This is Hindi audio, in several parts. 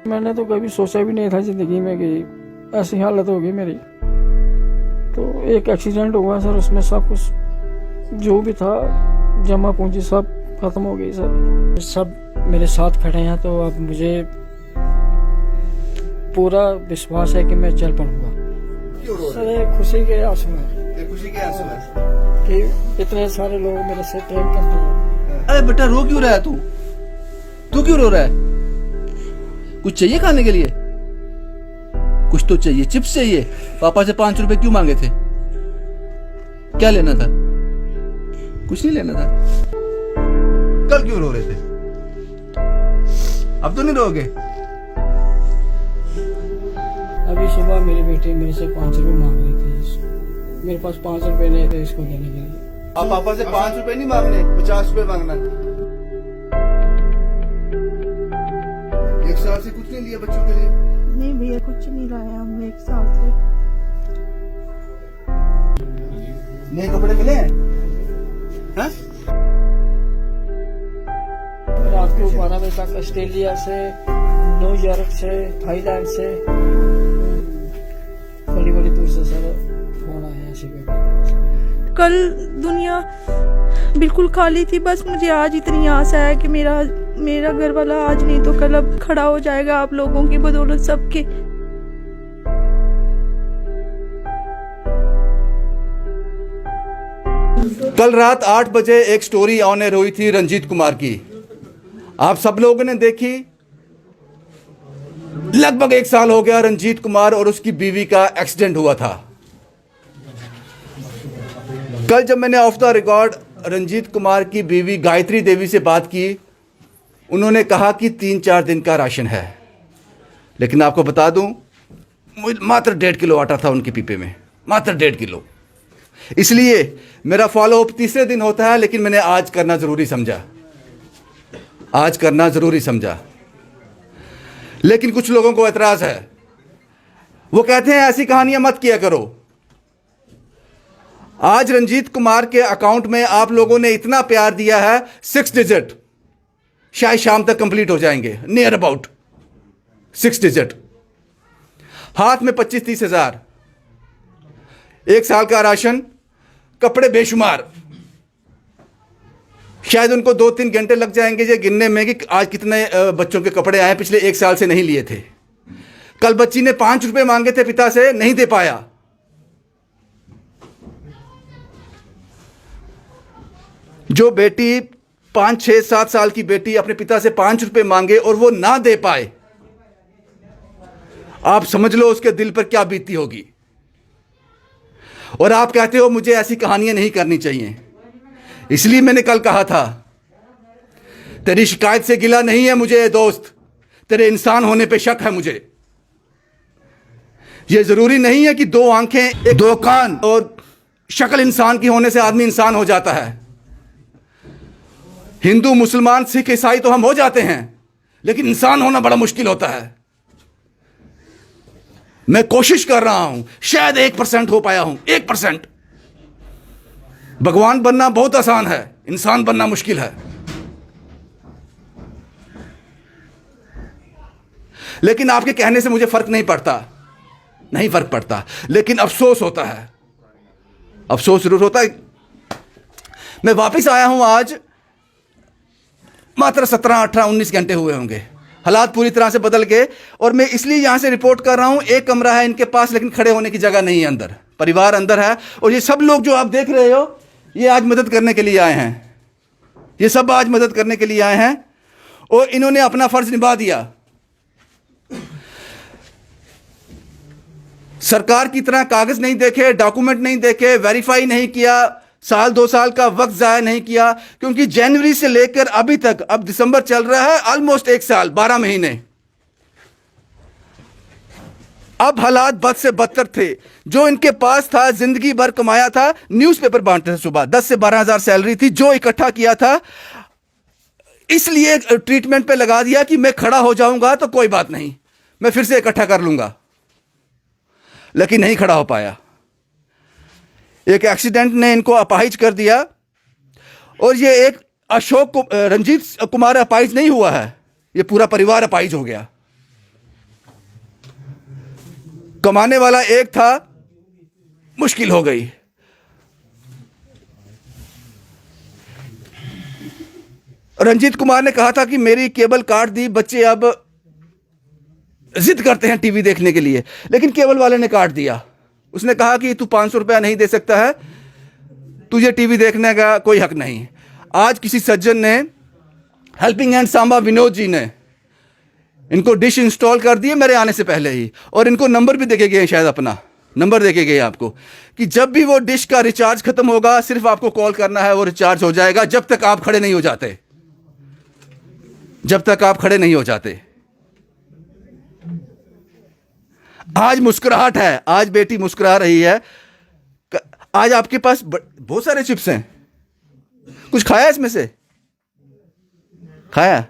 मैंने तो कभी सोचा भी नहीं था ज़िंदगी में कि ऐसी हालत होगी मेरी। तो एक एक्सीडेंट हुआ सर, उसमें सब कुछ जो भी था जमा पूंजी सब खत्म हो गई सर। सब मेरे साथ खड़े हैं तो अब मुझे पूरा विश्वास है कि मैं चल पाऊंगा। सर ये खुशी के आंसू हैं, खुशी के आंसू है कि इतने सारे लोग मेरे से प्रेम करते हैं। अरे बेटा रो क्यों रहा है तू? तू क्यों रो रहा है? कुछ चाहिए खाने के लिए? कुछ तो चाहिए, चिप्स चाहिए। पापा से 5 रुपए क्यों मांगे थे? क्या लेना था? कुछ नहीं लेना था। कल क्यों रो रहे थे? अब तो नहीं रोगे? अभी सुबह मेरी बेटी मेरे से 5 रुपए मांग रही थी। मेरे पास 5 रुपए नहीं थे इसको देने के लिए। आप पापा से 5 रुपए नहीं मांगने, 50 रुपए मांगना। 1 साल से कुछ नहीं लिया बच्चों के लिए? नहीं भैया कुछ नहीं लाया हमने 1 साल से। नए कपड़े मिले हैं? हाँ? रात को 12 बजे तक ऑस्ट्रेलिया से, न्यूयॉर्क से, थाईलैंड से, बड़ी बड़ी दूर से सर फोन आया ऐसे करके। कल दुनिया बिल्कुल खाली थी, बस मुझे आज इतनी आस है कि मेरा घर वाला आज नहीं तो कल अब खड़ा हो जाएगा आप लोगों की बदौलत सबके। कल रात 8 बजे एक स्टोरी ऑन एयर हुई थी रंजीत कुमार की। आप सब लोगों ने देखी। लगभग 1 साल हो गया रंजीत कुमार और उसकी बीवी का एक्सीडेंट हुआ था। कल जब मैंने off the record Ranjeet Kumar की बीवी गायत्री देवी से बात की, उन्होंने कहा कि 3-4 दिन का राशन है। लेकिन आपको बता दूं, मात्र 1.5 किलो आटा था उनके पीपे में, मात्र 1.5 किलो। इसलिए मेरा फॉलोअप तीसरे दिन होता है, लेकिन मैंने आज करना जरूरी समझा। लेकिन कुछ लोगों को एतराज है। वो कहते हैं ऐसी कहानियां मत किया करो। आज रंजीत कुमार के अकाउंट में आप लोगों ने इतना प्यार दिया है, 6 डिजिट, शायद शाम तक कंप्लीट हो जाएंगे, नियर अबाउट 6 डिजिट। हाथ में 25-30 हजार, 1 साल का राशन, कपड़े बेशुमार। शायद उनको 2-3 घंटे लग जाएंगे ये गिनने में कि आज कितने बच्चों के कपड़े आए, पिछले 1 साल से नहीं लिए थे। कल बच्ची ने 5 रुपए मांगे थे पिता से, नहीं दे पाया। जो बेटी 5, 6, 7 साल की बेटी अपने पिता से 5 रुपए मांगे और वो ना दे पाए, आप समझ लो उसके दिल पर क्या बीती होगी। और आप कहते हो मुझे ऐसी कहानियां नहीं करनी चाहिए। इसलिए मैंने कल कहा था, तेरी शिकायत से गिला नहीं है मुझे दोस्त, तेरे इंसान होने पे शक है मुझे। यह जरूरी नहीं है कि 2 आंखें, 2 कान और शक्ल इंसान की होने से आदमी इंसान हो जाता है। हिंदू, मुसलमान, सिख, ईसाई तो हम हो जाते हैं, लेकिन इंसान होना बड़ा मुश्किल होता है। मैं कोशिश कर रहा हूं, शायद 1% हो पाया हूं, 1%। भगवान बनना बहुत आसान है, इंसान बनना मुश्किल है। लेकिन आपके कहने से मुझे फर्क नहीं पड़ता, लेकिन अफसोस होता है, अफसोस जरूर होता है। मैं वापस आया हूं आज, मात्र 17, 18, 19 घंटे हुए होंगे। हालात पूरी तरह से बदल गए और मैं इसलिए यहां से रिपोर्ट कर रहा हूं। एक कमरा है इनके पास, लेकिन खड़े होने की जगह नहीं है अंदर। परिवार अंदर है और ये सब लोग जो आप देख रहे हो, ये आज मदद करने के लिए आए हैं। ये सब आज मदद करने के लिए आए हैं और इन्होंने अपना फर्ज निभा दिया। सरकार की तरह कागज नहीं देखे, डॉक्यूमेंट नहीं देखे, वेरीफाई नहीं किया, 1-2 साल का वक्त जाया नहीं किया। क्योंकि जनवरी से लेकर अभी तक, अब दिसंबर चल रहा है, ऑलमोस्ट 1 साल 12 महीने। अब हालात बद से बदतर थे। जो इनके पास था, जिंदगी भर कमाया था, न्यूज़पेपर बांटते थे सुबह, 10 से 12 हजार सैलरी थी, जो इकट्ठा किया था, इसलिए ट्रीटमेंट पे लगा दिया कि मैं खड़ा हो जाऊंगा तो कोई बात नहीं, मैं फिर से इकट्ठा कर लूंगा। लेकिन नहीं खड़ा हो पाया। एक एक्सीडेंट ने इनको अपाहिज कर दिया। और ये एक रंजीत कुमार अपाहिज नहीं हुआ है, ये पूरा परिवार अपाहिज हो गया। कमाने वाला एक था, मुश्किल हो गई। रंजीत कुमार ने कहा था कि मेरी केबल काट दी, बच्चे अब जिद करते हैं टीवी देखने के लिए, लेकिन केबल वाले ने काट दिया। उसने कहा कि तू 500 रुपया नहीं दे सकता है, तुझे टीवी देखने का कोई हक नहीं। आज किसी सज्जन ने, हेल्पिंग हैंड सांबा विनोद जी ने, इनको डिश इंस्टॉल कर दिए मेरे आने से पहले ही, और इनको नंबर भी देके गए, शायद अपना नंबर देके गए आपको, कि जब भी वो डिश का रिचार्ज खत्म होगा सिर्फ आपको कॉल करना है, वो रिचार्ज हो जाएगा, जब तक आप खड़े नहीं हो जाते, जब तक आप खड़े नहीं हो जाते। आज मुस्कुराहट है, आज बेटी मुस्कुरा रही है। आज आपके पास बहुत सारे चिप्स हैं, कुछ खाया इसमें से? खाया?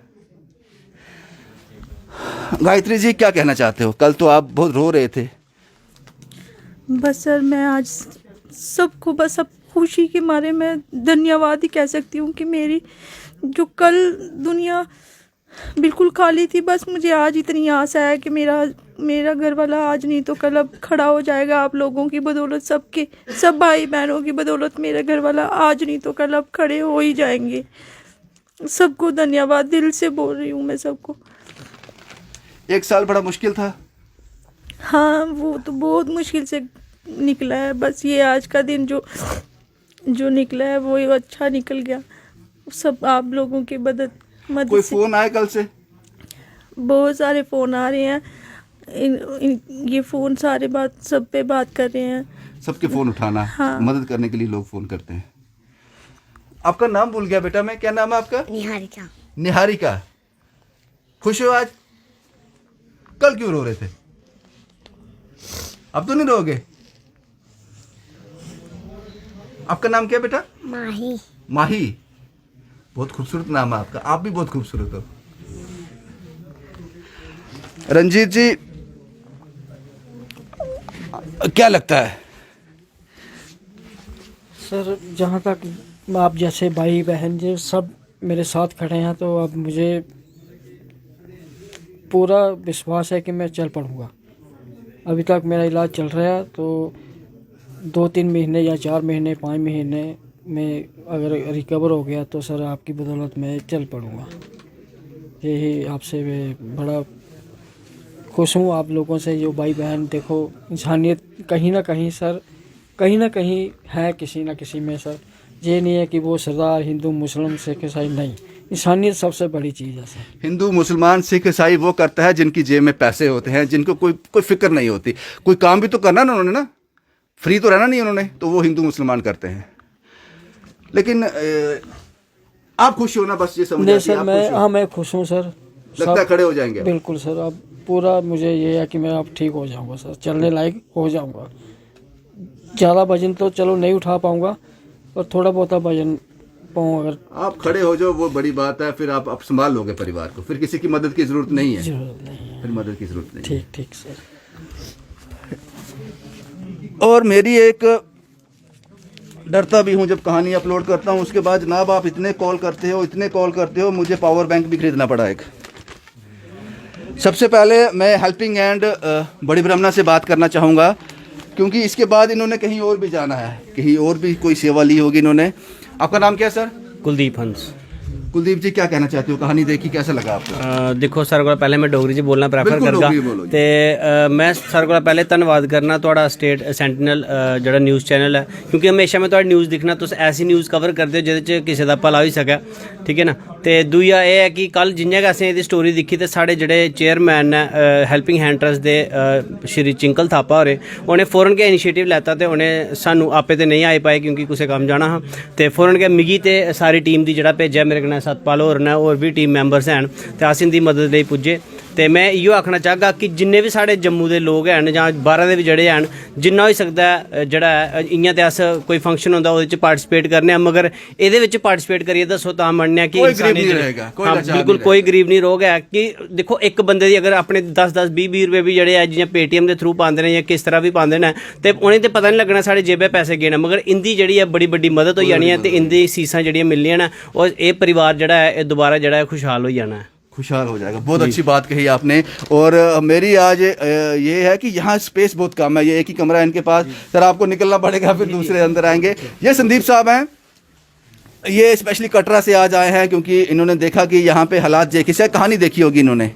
गायत्री जी क्या कहना चाहते हो? कल तो आप बहुत रो रहे थे। बस सर मैं आज सबको बस अब खुशी के मारे मैं धन्यवाद ही कह सकती हूँ कि मेरी जो कल दुनिया बिल्कुल खाली थी, बस मुझे आज इतनी आशा है कि मेरा घर वाला आज नहीं तो कल अब खड़ा हो जाएगा। आप लोगों की बदौलत, सबके सब भाई बहनों की बदौलत मेरा घर वाला आज नहीं तो कल अब खड़े हो ही जाएंगे। सबको धन्यवाद दिल से बोल रही हूँ मैं सबको। एक साल बड़ा मुश्किल था। हाँ वो तो बहुत मुश्किल से निकला है, बस ये आज का दिन जो निकला है वो अच्छा निकल गया, सब आप लोगों की मदद कोई से। फोन आए कल से? बहुत सारे फ़ोन आ रहे हैं, ये फ़ोन सारे सब पे बात कर रहे हैं। सबके फोन उठाना, हाँ। मदद करने के लिए लोग फोन करते हैं। आपका नाम भूल गया बेटा मैं, क्या नाम है आपका? निहारिका। निहारिका। खुश हो आज? कल क्यों रो रहे थे? अब तो नहीं रोगे? आपका नाम क्या बेटा? माही। माही, बहुत खूबसूरत नाम है आपका, आप भी बहुत खूबसूरत हो। रंजीत जी क्या लगता है? सर जहाँ तक आप जैसे भाई बहन जो सब मेरे साथ खड़े हैं, तो अब मुझे पूरा विश्वास है कि मैं चल पड़ूँगा। अभी तक मेरा इलाज चल रहा है, तो 2-3 महीने या 4 महीने 5 महीने में अगर रिकवर हो गया तो सर आपकी बदौलत मैं चल पड़ूँगा। यही आपसे मैं बड़ा खुश हूँ, आप लोगों से जो भाई बहन। देखो इंसानियत कहीं ना कहीं सर, कहीं ना कहीं है किसी ना किसी में सर। ये नहीं है कि वो सरदार हिंदू मुस्लिम सिख ईसाई, नहीं, इंसानियत सबसे बड़ी चीज़ है सर। हिंदू मुसलमान सिख ईसाई वो करता है जिनकी जेब में पैसे होते हैं, जिनको कोई फिक्र नहीं होती। कोई काम भी तो करना ना उन्होंने, ना फ्री तो रहना नहीं उन्होंने, तो वो हिंदू मुसलमान करते हैं। लेकिन आप खुश हो ना, बस ये समझ नहीं सर, मैं खुश हूँ सर। लगता है खड़े हो जाएंगे? बिल्कुल सर, अब पूरा मुझे ये है कि मैं अब ठीक हो जाऊंगा सर, चलने लायक हो जाऊंगा। ज़्यादा वजन तो चलो नहीं उठा पाऊंगा, पर थोड़ा बहुत वजन पाऊँ अगर आप खड़े हो जाओ वो बड़ी बात है। फिर आप संभाल लोगे परिवार को, फिर किसी की मदद की जरूरत नहीं है। जरूरत नहीं है। फिर मदद की जरूरत नहीं। ठीक ठीक सर। और मेरी एक, डरता भी हूँ जब कहानी अपलोड करता हूँ, उसके बाद जनाब आप इतने कॉल करते हो, मुझे पावर बैंक भी खरीदना पड़ा एक। सबसे पहले मैं हेल्पिंग हैंड बड़ी ब्रह्मणा से बात करना चाहूँगा, क्योंकि इसके बाद इन्होंने कहीं और भी जाना है, कहीं और भी कोई सेवा ली होगी इन्होंने। आपका नाम क्या है सर? कुलदीप हंस। कुलदीप जी क्या कहना चाहते हो? कहानी देखी, कैसा लगा आपको? देखो सर को पहले मैं डोगरी च बोलना प्रेफर बिल्कुल करगा, डोगरी बोलो जी। ते मैं सर को पहले धन्नवाद करना थोड़ा स्टेट सेंटिनल जेह्ड़ा न्यूज़ चैनल है, क्योंकि हमेशा मैं थोड़ी न्यूज़ दिखना, तुस ऐसी न्यूज़ कवर करदे हो जेह्दे च किसे दा भला होई सकै, ठीक है ना। ते दूआ एह् है कि कल जि'यां गै असें एह्दी स्टोरी दिक्खी ते साढ़े जेह्ड़े चेयरमैन ने हेल्पिंग हैंड ट्रस्ट दे श्री चिंकल थापा होरें, उ'नें फौरन गै इनिशिएटिव लैता ते उ'नें सानूं आपे ते नेईं आई पाए क्योंकि कुसै कम्म जाना हा, ते फौरन गै मिगी ते सारी टीम दी जेह्ड़ा भेजेआ, मेरे कन्नै सतपाल होर ने, होर भी टीम मैंबर्स हैन, ते अस इंदी मदद लेई पुज्जे। ते मैं इयो आखना चाहगा कि जिन्ने भी साढ़े जम्मू दे लोग हैन जां बाहरा दे भी जेह्ड़े हैन, जिन्ना होई सकदा है जेह्ड़ा है, इ'यां ते अस कोई फंक्शन होंदा ओह्दे च पार्टिसिपेट करने आं, मगर एह्दे विच पार्टिसिपेट करियै दस्सो तां मन्नने आं कि इंसानी हाँ बिल्कुल कोई गरीब नहीं रोग है। कि देखो एक बंदे दी अगर अपने 10-10 20-20 रुपए भी जेह्ड़े है जि'यां पेटीएम दे थ्रू पांदे ने, जां किस तरह भी पांदे ने, ते उ'नें ते पता नहीं लगना साढ़े जेबे पैसे गे न, मगर इंदी जेह्ड़ी है बड़ी बड्डी मदद होई जानी है, ते इंदी सीसां जेह्ड़ियां मिलनियां न, और एह् परिवार जेह्ड़ा है एह् दोबारा जेह्ड़ा है खुशहाल होई जाना है। खुशहाल हो जाएगा। बहुत अच्छी बात कही आपने। और मेरी आज ये है कि यहाँ स्पेस बहुत कम है, ये एक ही कमरा है इनके पास। सर आपको निकलना पड़ेगा, फिर दूसरे अंदर आएंगे। ये संदीप साहब हैं, ये स्पेशली कटरा से आज आए हैं क्योंकि इन्होंने देखा कि यहाँ पे हालात देखी, शायद कहानी देखी होगी इन्होंने,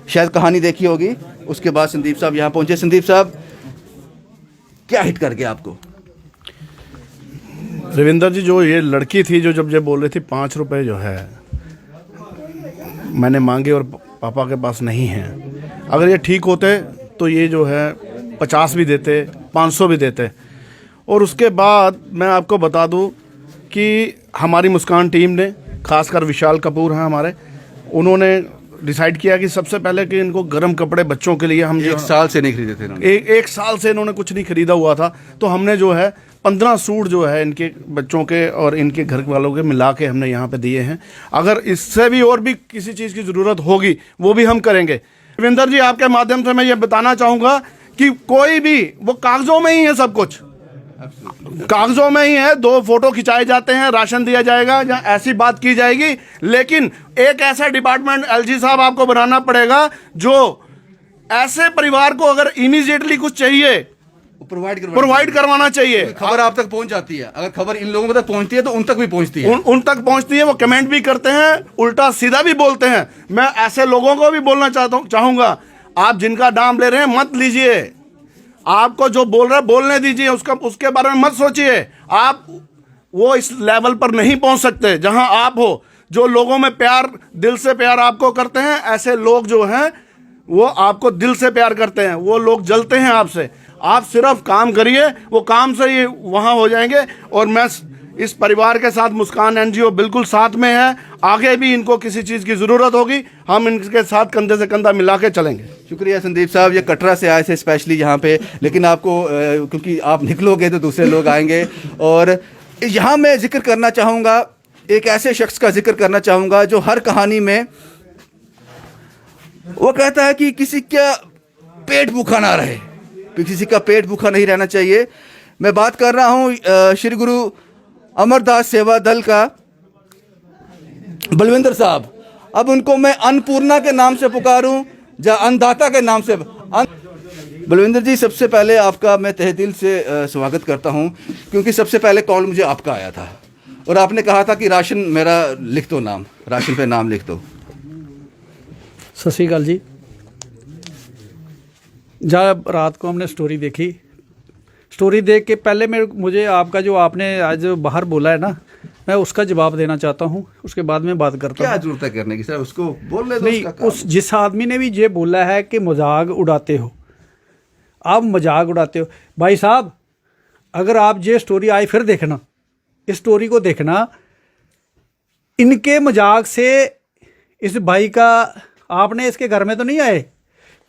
शायद कहानी देखी होगी। उसके बाद संदीप साहब यहाँ पहुँचे। संदीप साहब क्या हिट कर गया आपको? रविंदर जी, जो ये लड़की थी जो जब बोल रही थी 5 रुपए जो है मैंने मांगे और पापा के पास नहीं है, अगर ये ठीक होते तो ये जो है 50 भी देते, 500 भी देते। और उसके बाद मैं आपको बता दूं कि हमारी मुस्कान टीम ने, खासकर विशाल कपूर हैं हमारे, उन्होंने डिसाइड किया कि सबसे पहले कि इनको गर्म कपड़े बच्चों के लिए हम 1 साल से नहीं खरीदे थे इन्होंने। एक साल से इन्होंने कुछ नहीं खरीदा हुआ था, तो हमने जो है 15 सूट जो है इनके बच्चों के और इनके घर वालों के मिला के हमने यहाँ पे दिए हैं। अगर इससे भी और भी किसी चीज़ की ज़रूरत होगी वो भी हम करेंगे। रविंदर जी, आपके माध्यम से मैं ये बताना चाहूँगा कि कोई भी, वो कागज़ों में ही है, सब कुछ कागज़ों में ही है। 2 फोटो खिंचाए जाते हैं, राशन दिया जाएगा, जहाँ ऐसी बात की जाएगी। लेकिन एक ऐसा डिपार्टमेंट एलजी साहब आपको बनाना पड़ेगा जो ऐसे परिवार को अगर इमीडिएटली कुछ चाहिए प्रोवाइड करवाना चाहिए। खबर आप तक पहुंच जाती है, अगर खबर इन लोगों तक पहुंचती है तो उन तक भी पहुंचती है, उन तक पहुंचती है। वो कमेंट भी करते हैं, उल्टा सीधा भी बोलते हैं। मैं ऐसे लोगों को भी बोलना चाहूंगा, आप जिनका नाम ले रहे हैं मत लीजिए, आपको जो बोल रहा है बोलने दीजिए, उसके बारे में मत सोचिए। आप वो इस लेवल पर नहीं पहुंच सकते जहां आप हो। जो लोगों में प्यार, दिल से प्यार आपको करते हैं, ऐसे लोग जो हैं वो आपको दिल से प्यार करते हैं, वो लोग जलते हैं आपसे। आप सिर्फ काम करिए, वो काम से ही वहाँ हो जाएंगे। और मैं इस परिवार के साथ, मुस्कान एनजीओ बिल्कुल साथ में है। आगे भी इनको किसी चीज़ की ज़रूरत होगी, हम इनके साथ कंधे से कंधा मिला के चलेंगे। शुक्रिया संदीप साहब, ये कटरा से आए थे स्पेशली यहाँ पे, लेकिन आपको क्योंकि आप निकलोगे तो दूसरे लोग आएंगे। और यहाँ मैं जिक्र करना चाहूँगा, एक ऐसे शख्स का जिक्र करना चाहूँगा जो हर कहानी में वो कहता है कि किसी का पेट भूखा ना रहे, किसी का पेट भूखा नहीं रहना चाहिए। मैं बात कर रहा हूँ श्री गुरु अमरदास सेवा दल का बलविंदर साहब। अब उनको मैं अन्नपूर्णा के नाम से पुकारूं या अन्नदाता के नाम से? बलविंदर जी, सबसे पहले आपका मैं तहे दिल से स्वागत करता हूं, क्योंकि सबसे पहले कॉल मुझे आपका आया था और आपने कहा था कि राशन मेरा लिख दो, नाम राशन पे नाम लिख दो। सत श्री अकाल जी। जब रात को हमने स्टोरी देखी, स्टोरी देख के पहले मुझे आपका जो आपने आज बाहर बोला है ना, मैं उसका जवाब देना चाहता हूँ, उसके बाद में बात करता हूँ। क्या जरूरत है करने की सर, उसको बोल दो। नहीं, उस जिस आदमी ने भी ये बोला है कि मजाक उड़ाते हो, आप मजाक उड़ाते हो भाई साहब। अगर आप ये स्टोरी आई फिर देखना, इस स्टोरी को देखना, इनके मजाक से इस भाई का, आपने इसके घर में तो नहीं आए,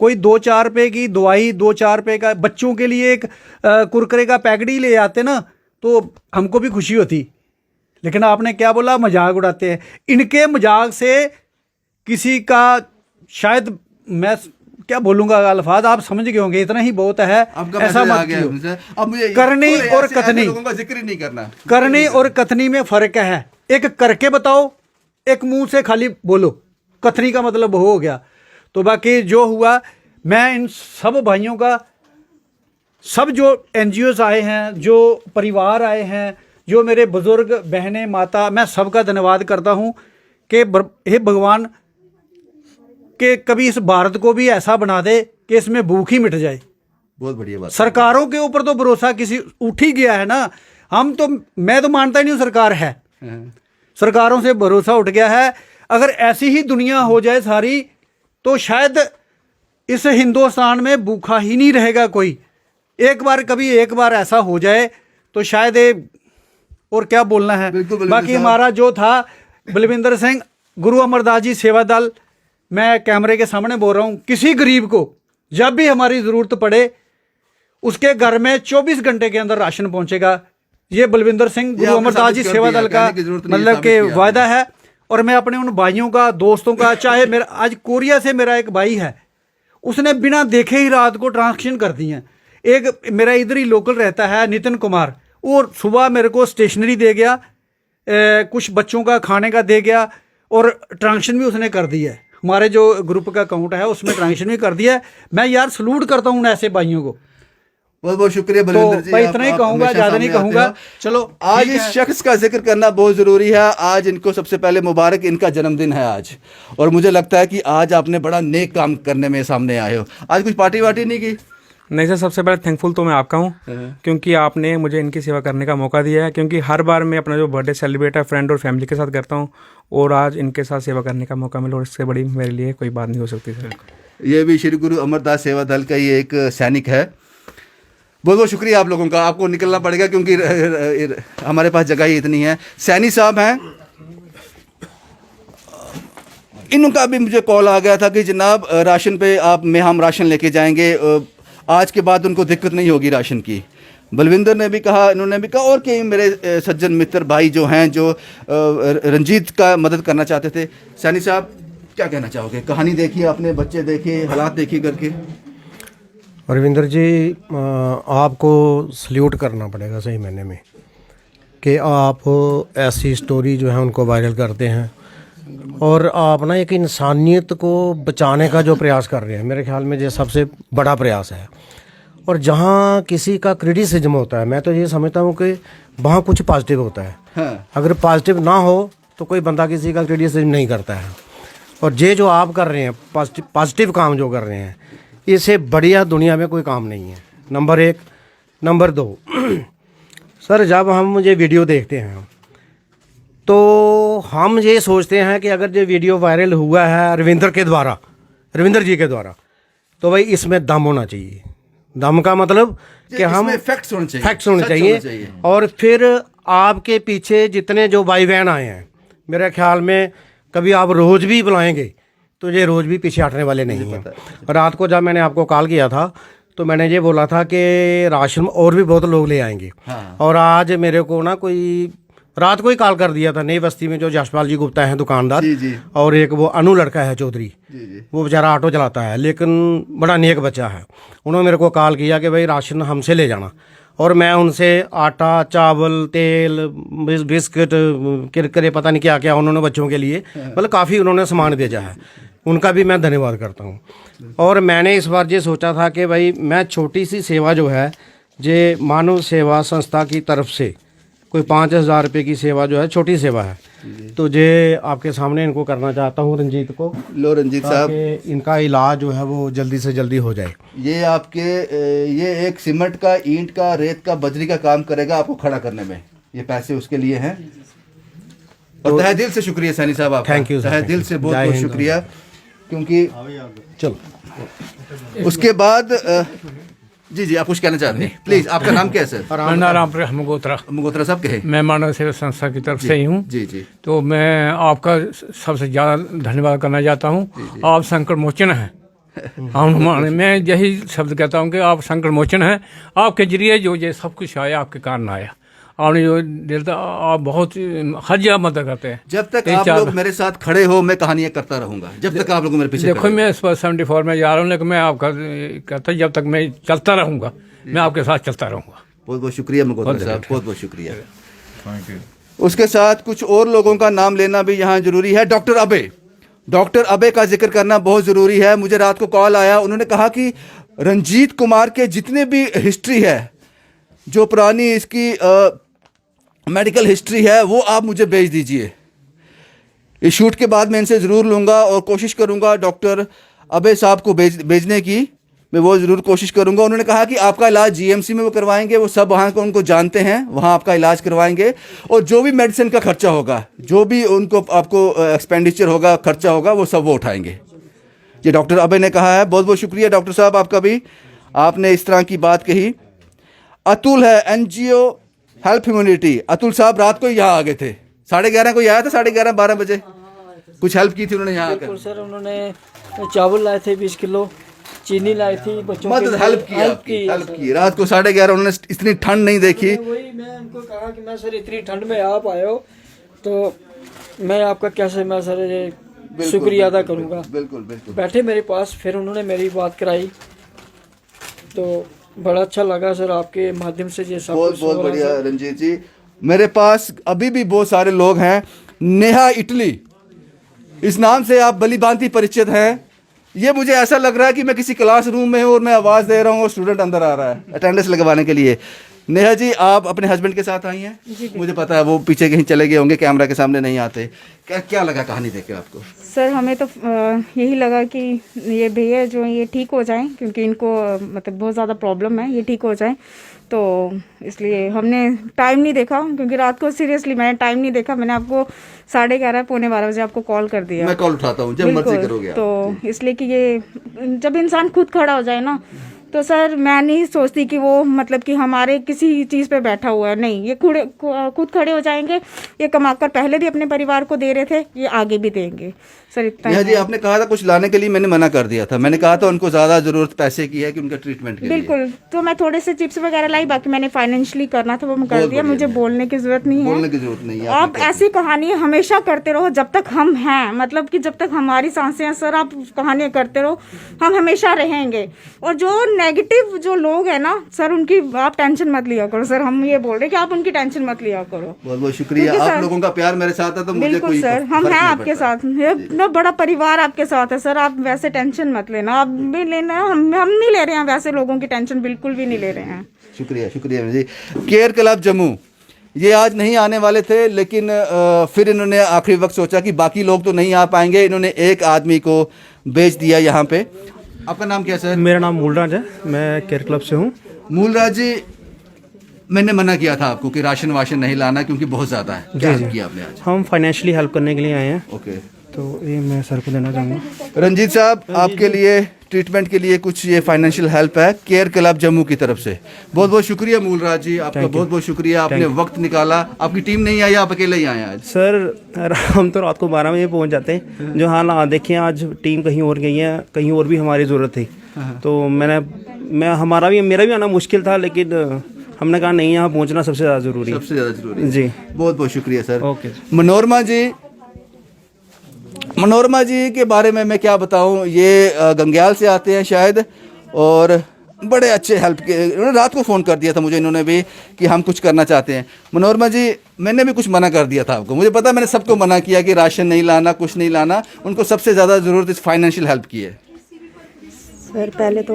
कोई 2-4 रुपये की दवाई, 2-4 रुपये का बच्चों के लिए एक कुरकुरे का पैकेट ही ले आते ना, तो हमको भी खुशी होती। लेकिन आपने क्या बोला, मजाक उड़ाते हैं। इनके मजाक से किसी का, शायद मैं क्या बोलूँगा, अल्फाज आप समझ गए होंगे, इतना ही बहुत है। ऐसा मत कियो। अब मुझे करनी और कथनी, लोगों का जिक्र ही नहीं करना। करनी और कथनी में फ़र्क है। एक करके बताओ, एक मुंह से खाली बोलो, कथनी का मतलब हो गया। तो बाकी जो हुआ, मैं इन सब भाइयों का, सब जो एनजीओज आए हैं, जो परिवार आए हैं, जो मेरे बुज़ुर्ग बहनें, माता, मैं सबका धन्यवाद करता हूँ कि हे भगवान कि कभी इस भारत को भी ऐसा बना दे कि इसमें भूख ही मिट जाए। बहुत बढ़िया बात। सरकारों के ऊपर तो भरोसा किसी उठ ही गया है ना। हम तो, मैं तो मानता ही नहीं सरकार है, सरकारों से भरोसा उठ गया है। अगर ऐसी ही दुनिया हो जाए सारी, तो शायद इस हिंदुस्तान में भूखा ही नहीं रहेगा कोई। एक बार ऐसा हो जाए तो शायद और क्या बोलना है। बाकी हमारा जो था बलविंदर सिंह, गुरु अमरदास जी सेवा दल, मैं कैमरे के सामने बोल रहा हूँ, किसी गरीब को जब भी हमारी ज़रूरत पड़े उसके घर में 24 घंटे के अंदर राशन पहुँचेगा। ये बलविंदर सिंह, गुरु अमरदास जी सेवा दल का मतलब के वायदा है। और मैं अपने उन भाइयों का, दोस्तों का, चाहे मेरा आज कोरिया से मेरा एक भाई है, उसने बिना देखे ही रात को ट्रांसक्शन कर दी हैं। एक मेरा इधर ही लोकल रहता है नितिन कुमार, और सुबह मेरे को स्टेशनरी दे गया, कुछ बच्चों का खाने का दे गया, और ट्रांसक्शन भी उसने कर दी है। हमारे जो ग्रुप का अकाउंट है उसमें ट्रांजेक्शन भी कर दिया है। मैं यार सलूट करता हूँ उन ऐसे भाइयों को। बहुत बहुत शुक्रिया बलविंदर जी। मैं इतना ही कहूंगा, हमेशा ज्यादा नहीं सामने आते कहूंगा। हो। चलो आज इस शख्स का जिक्र करना बहुत ज़रूरी है। आज इनको सबसे पहले मुबारक, इनका जन्मदिन है आज, और मुझे लगता है कि आज आपने बड़ा नेक काम करने में सामने आए हो। आज कुछ पार्टी वार्टी नहीं की? नहीं सर, सबसे पहले थैंकफुल तो मैं आपका हूँ, क्योंकि आपने मुझे इनकी सेवा करने का मौका दिया है। क्योंकि हर बार मैं अपना जो बर्थडे सेलिब्रेट है फ्रेंड और फैमिली के साथ करता हूँ, और आज इनके साथ सेवा करने का मौका मिला, और इससे बड़ी मेरे लिए कोई बात नहीं हो सकती सर। ये भी श्री गुरु अमरदास सेवा दल का ही एक सैनिक है। बहुत बहुत शुक्रिया आप लोगों का। आपको निकलना पड़ेगा क्योंकि हमारे पास जगह ही इतनी है। सैनी साहब हैं, इनका भी मुझे कॉल आ गया था कि जनाब राशन पे हम राशन लेके जाएंगे, आज के बाद उनको दिक्कत नहीं होगी राशन की। बलविंदर ने भी कहा, इन्होंने भी कहा, और कई मेरे सज्जन मित्र भाई जो हैं जो रंजीत का मदद करना चाहते थे। सैनी साहब क्या कहना चाहोगे? कहानी देखिए, अपने बच्चे देखे, हालात देखिए करके। रविंदर जी, आपको सल्यूट करना पड़ेगा सही मायने में कि आप ऐसी स्टोरी जो है उनको वायरल करते हैं, और आप ना एक इंसानियत को बचाने का जो प्रयास कर रहे हैं, मेरे ख्याल में ये सबसे बड़ा प्रयास है। और जहाँ किसी का क्रिटिसिज्म होता है, मैं तो ये समझता हूँ कि वहाँ कुछ पॉजिटिव होता है। हाँ। अगर पॉजिटिव ना हो तो कोई बंदा किसी का क्रिटिसिज्म नहीं करता है। और ये जो आप कर रहे हैं, पॉजिटिव काम जो कर रहे हैं, इससे बढ़िया दुनिया में कोई काम नहीं है, नंबर 1। नंबर 2, सर जब हम ये वीडियो देखते हैं तो हम ये सोचते हैं कि अगर ये वीडियो वायरल हुआ है रविंदर जी के द्वारा, तो भाई इसमें दम होना चाहिए। दम का मतलब कि हम फैक्ट्स होने चाहिए, फैक्ट्स होने चाहिए। और फिर आपके पीछे जितने जो भाई बहन आए हैं, मेरे ख्याल में कभी आप रोज़ भी बुलाएंगे तो ये रोज़ भी पीछे हटने वाले नहीं हैं। रात को जब मैंने आपको कॉल किया था तो मैंने ये बोला था कि राशन और भी बहुत लोग ले आएंगे। हाँ। और आज मेरे को ना कोई रात को ही कॉल कर दिया था, नई बस्ती में जो जसपाल जी गुप्ता हैं दुकानदार, जी। और एक वो अनु लड़का है चौधरी, जी। वो बेचारा ऑटो चलाता है लेकिन बड़ा नेक बच्चा है। उन्होंने मेरे को कॉल किया कि भाई राशन हमसे ले जाना, और मैं उनसे आटा, चावल, तेल, बिस्किट, किरकरे, पता नहीं क्या क्या उन्होंने बच्चों के लिए, मतलब काफ़ी उन्होंने सामान भेजा है। उनका भी मैं धन्यवाद करता हूँ। और मैंने इस बार ये सोचा था कि भाई मैं छोटी सी सेवा जो है, ये मानव सेवा संस्था की तरफ से कोई 5,000 रुपये की सेवा जो है, छोटी सेवा है, तो ये आपके सामने इनको करना चाहता हूँ रंजीत को। लो रंजीत साहब, ताकि इनका इलाज जो है वो जल्दी से जल्दी हो जाए। ये आपके ये एक सीमेंट का, ईंट का, रेत का, बजरी का काम करेगा आपको खड़ा करने में। ये पैसे उसके लिए हैं। और तहे दिल से शुक्रिया सैनी साहब आपका। थैंक यू सर, तहे दिल से बहुत बहुत शुक्रिया। क्योंकि चलो उसके बाद जी आप कुछ कहना चाहते हैं? प्लीज, आपका नाम क्या है सर? मैं नाम मगोत्रा मगोत्रा साहब कहे। मैं मानव सेवा संस्था की तरफ से ही हूँ। जी। तो मैं आपका सबसे ज़्यादा धन्यवाद करना चाहता हूँ। आप संकट मोचन हैं। मैं यही शब्द कहता हूँ कि आप संकट मोचन हैं। आपके जरिए जो ये सब कुछ आया, आपके कारण आया। आपने जो दिल, आप बहुत हर जगह मदद करते हैं। जब तक आप लोग मेरे साथ खड़े हो, मैं कहानियां करता रहूंगा। जब तक आप लोग मेरे पीछे देखो, मैं इस पर 74 में जा रहा हूँ, लेकिन मैं आपका कहता जब तक मैं चलता रहूँगा, मैं आपके साथ चलता रहूँगा। बहुत बहुत शुक्रिया मगोत्रा साहब, बहुत बहुत शुक्रिया। उसके साथ कुछ और लोगों का नाम लेना भी यहाँ जरूरी है। डॉक्टर अबे का जिक्र करना बहुत ज़रूरी है। मुझे रात को कॉल आया, उन्होंने कहा कि रंजीत कुमार के जितने भी हिस्ट्री है, जो पुरानी इसकी मेडिकल हिस्ट्री है, वो आप मुझे भेज दीजिए। इस शूट के बाद मैं इनसे ज़रूर लूँगा और कोशिश करूँगा डॉक्टर अबे साहब को भेजने की, मैं वो ज़रूर कोशिश करूँगा। उन्होंने कहा कि आपका इलाज जीएमसी में वो करवाएंगे, वो सब वहाँ को उनको जानते हैं, वहाँ आपका इलाज करवाएंगे। और जो भी मेडिसिन का खर्चा होगा, जो भी उनको आपको एक्सपेंडिचर होगा, खर्चा होगा, वो सब वो उठाएंगे। ये डॉक्टर अबे ने कहा है। बहुत बहुत शुक्रिया डॉक्टर साहब आपका भी, आपने इस तरह की बात कही। अतुल है, NGO हेल्प ह्यूमैनिटी। अतुल साहब रात को यहाँ आ गए थे, 11:30 को आया था, 11:30 12 बजे कुछ हेल्प की थी उन्होंने यहाँ आकर। सर उन्होंने चावल लाए थे 20 किलो, चीनी लाई थी बच्चों के लिए। हेल्प की रात को 11:30। उन्होंने इतनी ठंड नहीं देखी। वही मैं उनको कहा कि मैं सर इतनी ठंड में आप आए हो तो मैं आपका कैसे मैं सर शुक्रिया अदा करूँगा। बिल्कुल। बैठे मेरे पास, फिर उन्होंने मेरी बात कराई तो बड़ा अच्छा लगा सर, आपके माध्यम से ये सब बहुत बढ़िया रंजीत जी। मेरे पास अभी भी बहुत सारे लोग हैं। नेहा इस नाम से आप भली भांति परिचित हैं। ये मुझे ऐसा लग रहा है कि मैं किसी क्लासरूम में हूँ और मैं आवाज़ दे रहा हूँ और स्टूडेंट अंदर आ रहा है अटेंडेंस लगवाने के लिए। नेहा जी, आप अपने हस्बैंड के साथ आई हैं? मुझे पता है वो पीछे कहीं चले गए होंगे, कैमरा के सामने नहीं आते। क्या लगा कहानी देख के आपको? सर हमें तो यही लगा कि ये भैया जो ये ठीक हो जाएं, क्योंकि इनको मतलब बहुत ज़्यादा प्रॉब्लम है, ये ठीक हो जाएं। तो इसलिए हमने टाइम नहीं देखा, क्योंकि रात को सीरियसली मैंने टाइम नहीं देखा। मैंने आपको 11:30 पौने 12 बजे आपको कॉल कर दिया। मैं कॉल उठाता हूँ जब मर्जी करोगे आप। तो इसलिए कि ये जब इंसान खुद खड़ा हो जाए ना, तो सर मैं नहीं सोचती कि वो मतलब कि हमारे किसी चीज़ पे बैठा हुआ है। नहीं, ये खुद खड़े हो जाएंगे। ये कमाकर पहले भी अपने परिवार को दे रहे थे, ये आगे भी देंगे। सर इतना नेहा जी, आपने कहा था कुछ लाने के लिए, मैंने मना कर दिया था। मैंने कहा था उनको ज़्यादा ज़रूरत पैसे की है कि उनका ट्रीटमेंट के लिए। बिल्कुल, तो मैं थोड़े से चिप्स वगैरह लाई, बाकी मैंने फाइनेंशियली करना था वो मैं कर दिया। मुझे बोलने की जरूरत नहीं है, बोलने की जरूरत नहीं है। आप ऐसी कहानी हमेशा करते रहो जब तक हम हैं, मतलब कि जब तक हमारी सांसें हैं सर, आप कहानियां करते रहो, हम हमेशा रहेंगे। और जो नेगेटिव जो लोग हैं ना सर, उनकी आप टेंशन मत लिया करो सर। हम ये बोल रहे कि आप उनकी टेंशन मत लिया करो। बहुत बहुत शुक्रिया, आप लोगों का प्यार मेरे साथ है तो मुझे बिल्कुल कोई सर, हम हैं आपके साथ, इतना बड़ा परिवार आपके साथ है सर। आप वैसे टेंशन मत लेना, आप भी लेना, हम नहीं ले रहे हैं वैसे लोगों की टेंशन, बिल्कुल भी नहीं ले रहे हैं। शुक्रिया शुक्रिया जी। केयर क्लब जम्मू ये आज नहीं आने वाले थे, लेकिन फिर इन्होंने आखिरी वक्त सोचा कि बाकी लोग तो नहीं आ पाएंगे, इन्होंने एक आदमी को भेज दिया यहाँ पे। आपका नाम क्या सर? मेरा नाम मूलराज है, मैं केयर क्लब से हूँ। मूलराज जी, मैंने मना किया था आपको कि राशन वाशन नहीं लाना क्योंकि बहुत ज़्यादा है। क्या help किया आपने आज? हम फाइनेंशियली हेल्प करने के लिए आए हैं, ओके। तो ये मैं सर को देना चाहूँगा। रंजीत साहब, आपके लिए ट्रीटमेंट के लिए कुछ ये फाइनेंशियल हेल्प है केयर क्लब जम्मू की तरफ से। बहुत बहुत शुक्रिया मूलराज जी, आपका बहुत बहुत शुक्रिया, आपने वक्त निकाला। आपकी टीम नहीं आई, आप अकेले ही आए आज? सर हम तो रात को 12 बजे पहुँच जाते हैं। जो हाल देखें, आज टीम कहीं और गई है, कहीं और भी हमारी ज़रूरत थी। तो मेरा भी आना मुश्किल था, लेकिन हमने कहा नहीं, यहाँ पहुँचना सबसे ज़्यादा ज़रूरी है। सबसे ज़्यादा जरूरी जी, बहुत बहुत शुक्रिया सर। ओके। मनोरमा जी के बारे में मैं क्या बताऊं, ये गंग्याल से आते हैं शायद, और बड़े अच्छे हेल्प के, उन्होंने रात को फ़ोन कर दिया था मुझे इन्होंने भी कि हम कुछ करना चाहते हैं। मनोरमा जी, मैंने भी कुछ मना कर दिया था आपको, मुझे पता है, मैंने सबको मना किया कि राशन नहीं लाना, कुछ नहीं लाना। उनको सबसे ज़्यादा ज़रूरत इस फाइनेंशियल हेल्प की है। सर पहले तो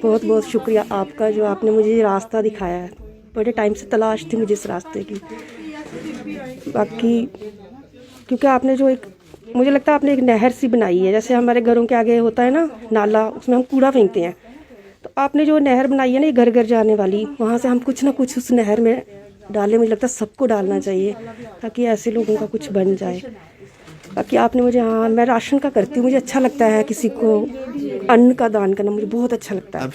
बहुत बहुत शुक्रिया आपका, जो आपने मुझे ये रास्ता दिखाया है। बड़े टाइम से तलाश थी मुझे इस रास्ते की। बाकी क्योंकि आपने जो एक, मुझे लगता है आपने एक नहर सी बनाई है, जैसे हमारे घरों के आगे होता है ना नाला, उसमें हम कूड़ा फेंकते हैं, तो आपने जो नहर बनाई है ना, ये घर घर जाने वाली, वहाँ से हम कुछ ना कुछ उस नहर में डालें। मुझे लगता है सबको डालना चाहिए ताकि ऐसे लोगों का कुछ बन जाए। बाकी आपने मुझे, हाँ मैं राशन का करती हूँ, मुझे अच्छा लगता है किसी को अन्न का दान करना, मुझे बहुत अच्छा लगता है।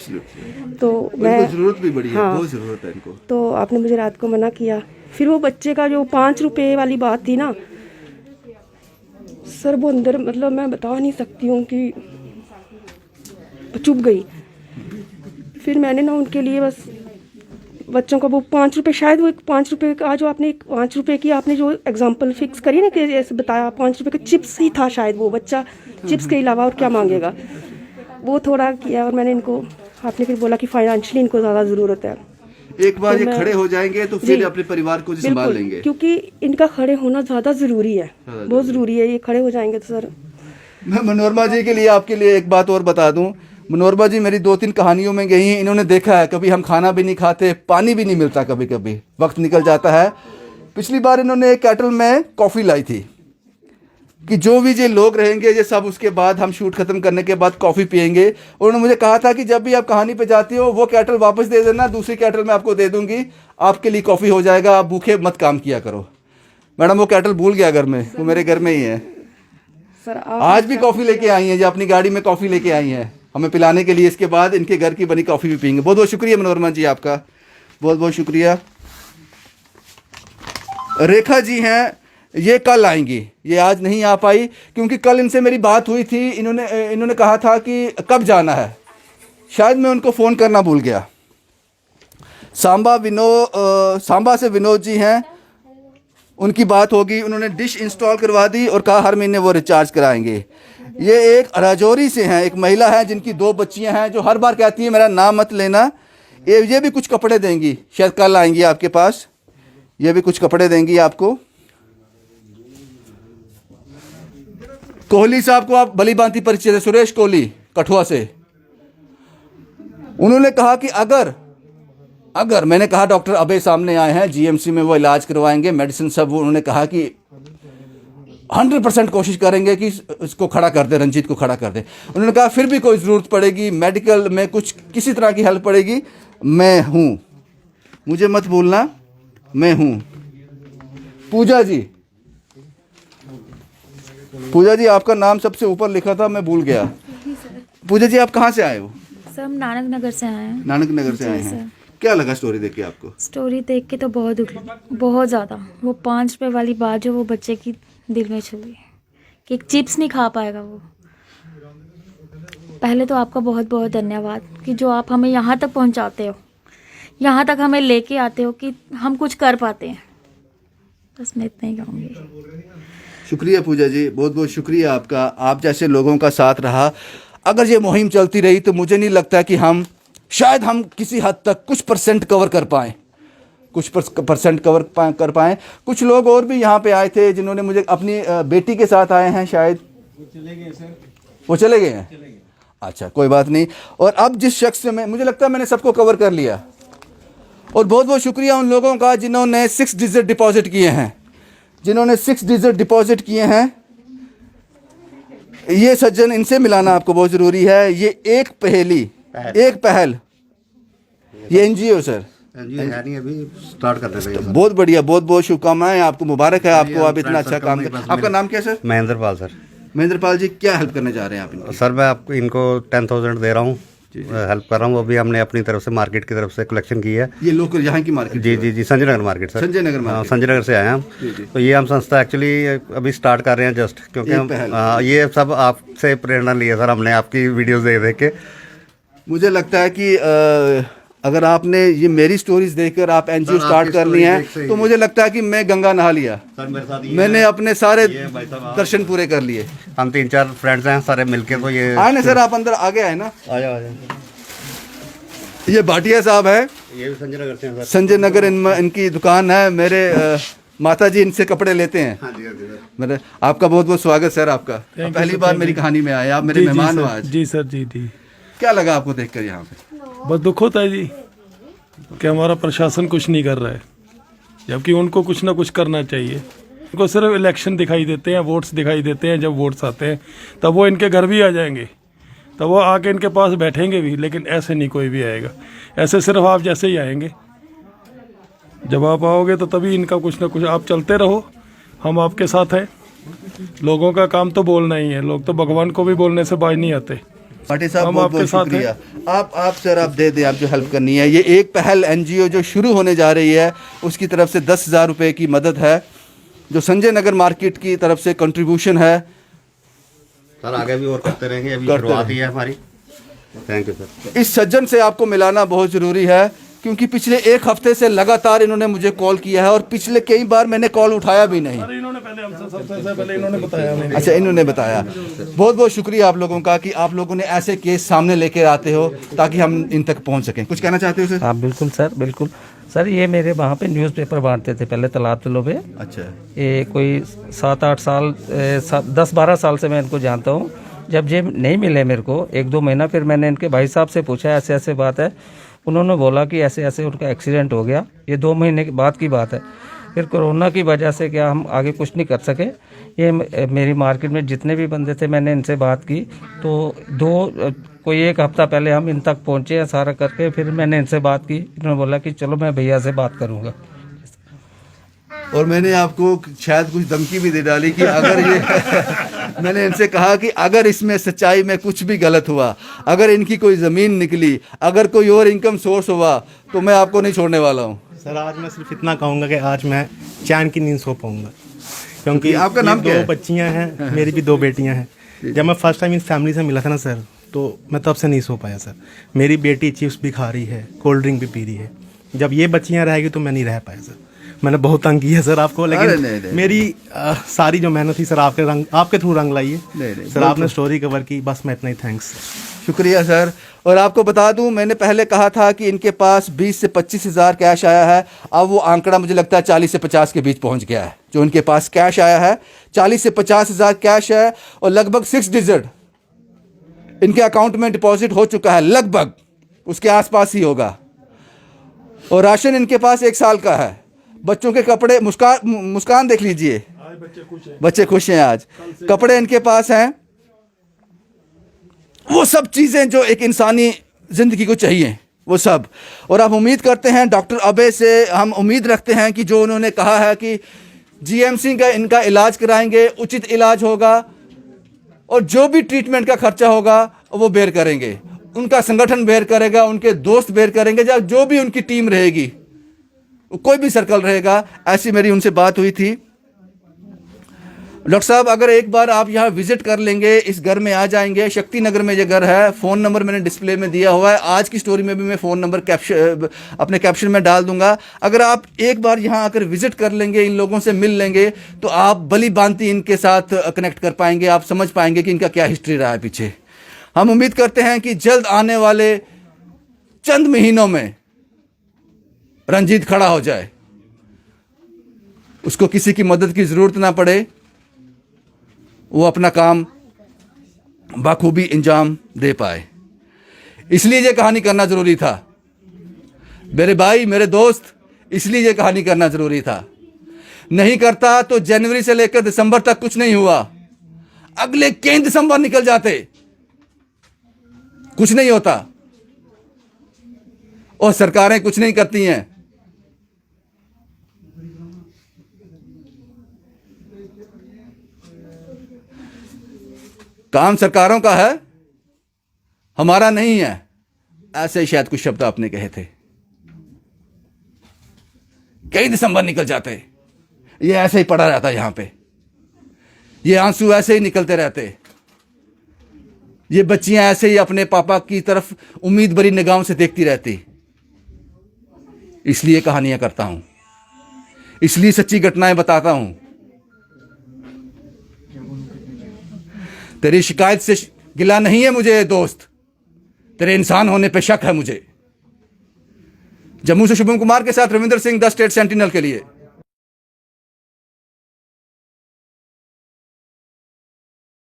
तो मैं, ज़रूरत भी बड़ी है, हाँ, बहुत ज़रूरत है इनको। तो आपने मुझे रात को मना किया। फिर वो बच्चे का जो 5 रुपए वाली बात थी ना सर, वो अंदर मतलब मैं बता नहीं सकती हूँ कि चुप गई। फिर मैंने ना उनके लिए बस बच्चों को वो 5 रुपए, शायद वो 5 रुपए का जो आपने 5 रुपए की आपने जो एग्जांपल फिक्स करी ना, कि जैसे बताया 5 रुपए का चिप्स ही था, शायद वो बच्चा चिप्स के अलावा और क्या मांगेगा, वो थोड़ा किया। और मैंने इनको, आपने फिर बोला कि फाइनेंशियली इनको ज़्यादा ज़रूरत है। एक बार तो ये खड़े हो जाएंगे तो फिर अपने परिवार को संभाल लेंगे, क्योंकि इनका खड़े होना ज़्यादा ज़रूरी है, बहुत ज़रूरी है। ये खड़े हो जाएंगे तो सर। मैं मनोरमा जी के लिए, आपके लिए एक बात और बता दूं। मनोरमा जी मेरी 2-3 कहानियों में गई, इन्होंने देखा है कभी हम खाना भी नहीं खाते, पानी भी नहीं मिलता, कभी कभी वक्त निकल जाता है। पिछली बार इन्होंने एक कैटल में कॉफ़ी लाई थी कि जो भी ये लोग रहेंगे ये सब, उसके बाद हम शूट खत्म करने के बाद कॉफ़ी पियेंगे। उन्होंने मुझे कहा था कि जब भी आप कहानी पे जाती हो वो कैटल वापस दे देना, दूसरी कैटल मैं आपको दे दूंगी, आपके लिए कॉफ़ी हो जाएगा, आप भूखे मत काम किया करो। मैडम वो कैटल भूल गया घर में, वो मेरे घर में ही है सर। आज भी कॉफ़ी लेके आई हैं, जो अपनी गाड़ी में कॉफ़ी लेके आई हैं हमें पिलाने के लिए। इसके बाद इनके घर की बनी कॉफ़ी भी पीएंगे। बहुत बहुत शुक्रिया मनोरमा जी, आपका बहुत बहुत शुक्रिया। रेखा जी हैं, ये कल आएंगी, ये आज नहीं आ पाई क्योंकि कल इनसे मेरी बात हुई थी। इन्होंने कहा था कि कब जाना है, शायद मैं उनको फ़ोन करना भूल गया। सांबा से विनोद जी हैं, उनकी बात होगी, उन्होंने डिश इंस्टॉल करवा दी और कहा हर महीने वो रिचार्ज कराएंगे। ये एक राजौरी से हैं, एक महिला है जिनकी 2 बच्चियां हैं, जो हर बार कहती है मेरा नाम मत लेना। ये भी कुछ कपड़े देंगी, शायद कल आएंगी आपके पास, ये भी कुछ कपड़े देंगी आपको। कोहली साहब को आप भली भांति परिचित है, सुरेश कोहली कठुआ से। उन्होंने कहा कि अगर मैंने कहा डॉक्टर अबे सामने आए हैं, जीएमसी में वो इलाज करवाएंगे, मेडिसिन सब, उन्होंने कहा कि 100% कोशिश करेंगे कि इसको खड़ा कर दे, रंजीत को खड़ा कर दे। उन्होंने कहा फिर भी कोई ज़रूरत पड़ेगी, मेडिकल में कुछ किसी तरह की हेल्प पड़ेगी, मैं हूँ, मुझे मत भूलना, मैं हूँ। पूजा जी आपका नाम सबसे ऊपर लिखा था, मैं भूल गया। पूजा जी आप कहाँ से आए हो? सर हम नानक नगर से आए हैं। नानक नगर से आए हैं। क्या लगा स्टोरी देख के आपको? स्टोरी देख के तो बहुत ज़्यादा, वो 5 रुपए वाली बात जो वो बच्चे की दिल में छू गई कि एक चिप्स नहीं खा पाएगा वो। पहले तो आपका बहुत बहुत धन्यवाद कि जो आप हमें यहाँ तक पहुँचाते हो, यहाँ तक हमें लेके आते हो कि हम कुछ कर पाते हैं। बस मैं इतना ही कहूँगी। शुक्रिया पूजा जी, बहुत बहुत शुक्रिया आपका। आप जैसे लोगों का साथ रहा। अगर ये मुहिम चलती रही तो मुझे नहीं लगता कि शायद हम किसी हद तक कुछ परसेंट कवर कर पाएँ, कर पाएँ। कुछ लोग और भी यहाँ पे आए थे जिन्होंने मुझे अपनी बेटी के साथ आए हैं, शायद वो चले गए हैं। अच्छा कोई बात नहीं। और अब जिस शख्स से मुझे लगता है मैंने सबको कवर कर लिया। और बहुत बहुत शुक्रिया उन लोगों का जिन्होंने 6 डिजिट डिपॉजिट किए हैं, ये सज्जन, इनसे मिलाना आपको बहुत ज़रूरी है। ये एक पहल, ये एनजीओ सर, नहीं अभी स्टार्ट कर रहे हैं। बहुत बढ़िया, बहुत बहुत शुभकामनाएं आपको, मुबारक है आपको, आप इतना अच्छा काम कर। आपका नाम क्या है सर? महेंद्र पाल सर। महेंद्र पाल जी, क्या हेल्प करने जा रहे हैं आप इनको? सर मैं आपको इनको 10,000 दे रहा हूँ, हेल्प कर रहा हूँ। अभी हमने अपनी तरफ से मार्केट की तरफ से कलेक्शन की है। ये लोग यहाँ की मार्केट? जी Sanjay Nagar market sir. Sanjay Nagar market. Sanjay Nagar से आए हैं हम। तो ये हम संस्था एक्चुअली अभी स्टार्ट कर रहे हैं जस्ट, क्योंकि हम ये सब आपसे प्रेरणा ली है सर हमने, आपकी वीडियोस देख के। मुझे लगता है कि अगर आपने ये मेरी स्टोरीज देखकर आप एनजीओ स्टार्ट करनी है तो मुझे लगता है कि मैं गंगा नहा लिया। मैंने अपने सारे दर्शन पूरे कर लिए। हम 3-4 फ्रेंड्स हैं सारे मिलके। तो ये आए ना सर, आप अंदर आगे आए ना। आ जाओ। ये भाटिया साहब है, ये भी संजय नगर से हैं सर। संजय नगर इनकी दुकान है। मेरे माता जी इनसे कपड़े लेते हैं। मेरे आपका बहुत बहुत स्वागत सर आपका। पहली बार मेरी कहानी में आए आप, मेरे मेहमान हो आज। जी सर जी। क्या लगा आपको देखकर यहाँ पे? बहुत दुख होता है जी कि हमारा प्रशासन कुछ नहीं कर रहा है, जबकि उनको कुछ ना कुछ करना चाहिए। उनको सिर्फ इलेक्शन दिखाई देते हैं, वोट्स दिखाई देते हैं। जब वोट्स आते हैं तब वो इनके घर भी आ जाएंगे, तब वो आके इनके पास बैठेंगे भी, लेकिन ऐसे नहीं कोई भी आएगा। ऐसे सिर्फ आप जैसे ही आएंगे। जब आप आओगे तो तभी इनका कुछ ना कुछ। आप चलते रहो, हम आपके साथ हैं। लोगों का काम तो बोलना ही है, लोग तो भगवान को भी बोलने से बाज नहीं आते। पाटिल साहब बहुत बहुत शुक्रिया। आप सर आप दे दें, आप जो हेल्प करनी है। ये एक पहल एनजीओ जो शुरू होने जा रही है, उसकी तरफ से 10,000 रुपये की मदद है, जो संजय नगर मार्केट की तरफ से कंट्रीब्यूशन है। सर आगे भी और करते रहेंगे, अभी शुरुआत ही है हमारी। Thank you sir. इस सज्जन से आपको मिलाना बहुत ज़रूरी है, क्योंकि पिछले 1 हफ्ते से लगातार इन्होंने मुझे कॉल किया है और पिछले कई बार मैंने कॉल उठाया भी नहीं। इन्होंने पहले हमसे सबसे पहले इन्होंने बताया। अच्छा, इन्होंने बताया। बहुत बहुत शुक्रिया आप लोगों का कि आप लोगों ने ऐसे केस सामने लेकर आते हो ताकि हम इन तक पहुंच सकें। कुछ कहना चाहते हो सर? हाँ बिल्कुल सर, बिल्कुल सर। ये मेरे वहाँ पे न्यूज़पेपर बांटते थे पहले तालाब तलो पे। अच्छा। ये कोई 7-8 साल 10-12 साल से मैं इनको जानता हूँ। जब ये नहीं मिले मेरे को 1-2 महीना, फिर मैंने इनके भाई साहब से पूछा ऐसे ऐसे बात है। उन्होंने बोला कि ऐसे ऐसे उनका एक्सीडेंट हो गया। ये 2 महीने के बाद की बात है। फिर कोरोना की वजह से क्या हम आगे कुछ नहीं कर सके। ये मेरी मार्केट में जितने भी बंदे थे मैंने इनसे बात की, तो कोई 1 हफ्ता पहले हम इन तक पहुँचे हैं सारा करके। फिर मैंने इनसे बात की, इन्होंने बोला कि चलो मैं भैया से बात करूँगा। और मैंने आपको शायद कुछ धमकी भी दे डाली कि अगर ये मैंने इनसे कहा कि अगर इसमें सच्चाई में कुछ भी गलत हुआ, अगर इनकी कोई ज़मीन निकली, अगर कोई और इनकम सोर्स हुआ, तो मैं आपको नहीं छोड़ने वाला हूँ। सर आज मैं सिर्फ इतना कहूँगा कि आज मैं चैन की नींद सो पाऊँगा, क्योंकि आपका नाम क्या है? 2 बच्चियाँ हैं, मेरी भी 2 बेटियाँ हैं। जब मैं फर्स्ट टाइम इस फैमिली से मिला था ना सर, तो मैं तब से नहीं सो पाया सर। मेरी बेटी चिप्स भी खा रही है, कोल्ड ड्रिंक भी पी रही है। जब ये बच्चियाँ रहेगी तो मैं नहीं रह पाया सर। मैंने बहुत तंग किया सर आपको, लेकिन नहीं। मेरी सारी जो मेहनत थी सर आपके थ्रू रंग लाई है सर। आपने स्टोरी कवर की, बस मैं इतना ही। थैंक्स। शुक्रिया सर। और आपको बता दूं, मैंने पहले कहा था कि इनके पास 20 से 25 हज़ार कैश आया है। अब वो आंकड़ा मुझे लगता है 40 से 50 के बीच पहुंच गया है। जो इनके पास कैश आया है 40 से 50 हज़ार कैश है, और लगभग 6 डिजिट इनके अकाउंट में डिपॉजिट हो चुका है, लगभग उसके आसपास ही होगा। और राशन इनके पास 1 साल का है। बच्चों के कपड़े, मुस्कान देख लीजिए, बच्चे खुश हैं आज। कपड़े इनके पास हैं, वो सब चीज़ें जो एक इंसानी ज़िंदगी को चाहिए, वो सब। और हम उम्मीद करते हैं डॉक्टर अबे से, हम उम्मीद रखते हैं कि जो उन्होंने कहा है कि जीएमसी का इनका इलाज कराएंगे, उचित इलाज होगा, और जो भी ट्रीटमेंट का खर्चा होगा वो बेयर करेंगे, उनका संगठन बेयर करेगा, उनके दोस्त बेयर करेंगे, या जो भी उनकी टीम रहेगी, कोई भी सर्कल रहेगा। ऐसी मेरी उनसे बात हुई थी। डॉक्टर साहब, अगर एक बार आप यहाँ विजिट कर लेंगे, इस घर में आ जाएंगे, शक्ति नगर में ये घर है। फ़ोन नंबर मैंने डिस्प्ले में दिया हुआ है, आज की स्टोरी में भी मैं फ़ोन नंबर अपने कैप्शन में डाल दूंगा। अगर आप एक बार यहाँ आकर विजिट कर लेंगे, इन लोगों से मिल लेंगे, तो आप भली भांति इनके साथ कनेक्ट कर पाएंगे, आप समझ पाएंगे कि इनका क्या हिस्ट्री रहा है पीछे। हम उम्मीद करते हैं कि जल्द आने वाले चंद महीनों में रंजीत खड़ा हो जाए, उसको किसी की मदद की ज़रूरत ना पड़े, वो अपना काम बखूबी अंजाम दे पाए। इसलिए ये कहानी करना ज़रूरी था मेरे भाई, मेरे दोस्त, इसलिए ये कहानी करना ज़रूरी था। नहीं करता तो जनवरी से लेकर दिसंबर तक कुछ नहीं हुआ, अगले कई दिसंबर निकल जाते, कुछ नहीं होता। और सरकारें कुछ नहीं करती हैं। काम सरकारों का है, हमारा नहीं है। ऐसे ही शायद कुछ शब्द आपने कहे थे। कई दिसंबर निकल जाते, ये ऐसे ही पड़ा रहता यहां पे, ये आंसू ऐसे ही निकलते रहते, ये बच्चियां ऐसे ही अपने पापा की तरफ उम्मीद भरी निगाहों से देखती रहती। इसलिए कहानियां करता हूं, इसलिए सच्ची घटनाएं बताता हूं। तेरी शिकायत से गिला नहीं है मुझे दोस्त, तेरे इंसान होने पे शक है मुझे। जम्मू से शुभम कुमार के साथ Ravinder Singh, the state sentinel के लिए।